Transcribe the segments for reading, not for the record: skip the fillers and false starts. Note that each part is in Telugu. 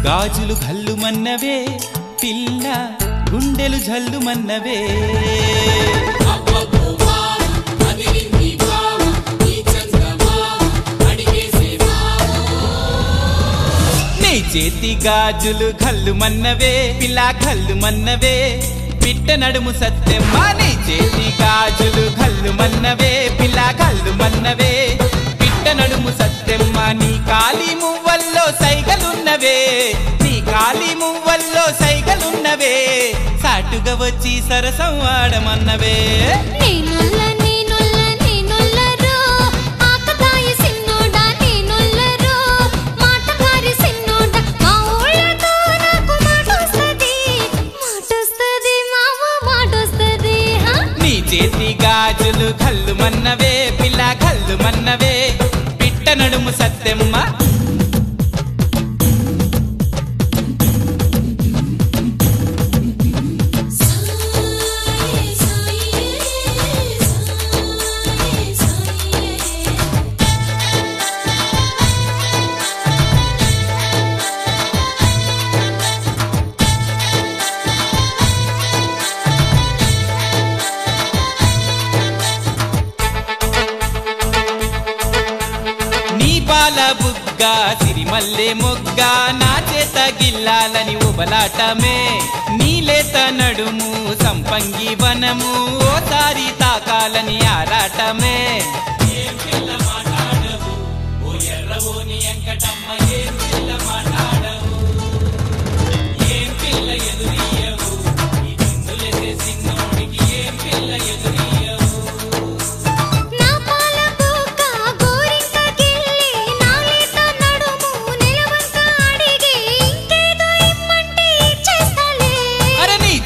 గాజులు ఘల్లుమన్నవే పిల్ల గుండెలు జల్లుమన్నవే నీ చేతి గాజులు ఘల్లుమన్నవే పిల్ల ఘల్లుమన్నవే పిట్ట నడుము సత్తెమ్మ నీ చేతి గాజులు ఘల్లుమన్నవే పిల్ల ఘల్లుమన్నవే పిట్ట నడుము సత్తెమ్మ నీ కాలి మువ్వల్లో సైగలున్నవే నీ కాలి మువ్వల్లో సైగలున్నవే సాటుగా వచ్చి సరసం ఆడమన్నవే చేతి గాజులు ఘల్లుమన్నవే పిల్ల ఘల్లుమన్నవే పిట్ట నడుము సత్తెమ్మ బుగ్గ సిరిమల్లె మొగ్గ నా చేత గిల్లాలని ఉబలాటమే నీలేత నడుము సంపంగి వనము ఓసారి తాకాలని ఆరాటమే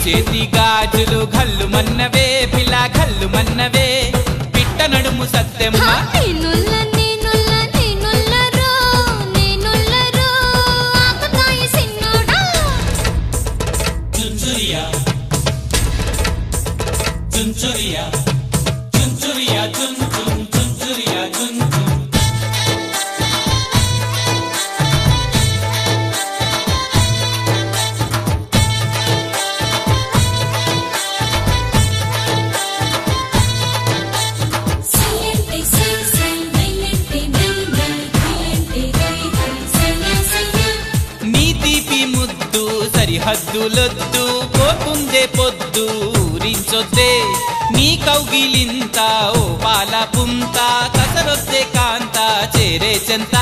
చేతి గాజులు ఘల్లుమన్నవే పిల్ల ఘల్లుమన్నవే పిట్ట నడుము సత్తెమ్మ చుంచురియా చుంచురియా చుంచురియా చుంచురియా చుంచు హద్దులొద్దు పోతుందే పొద్దు ఊరించొద్దే నీ కౌగిలింత ఓ పాల పుంత కసరొద్దే కాంత చేరే చెంత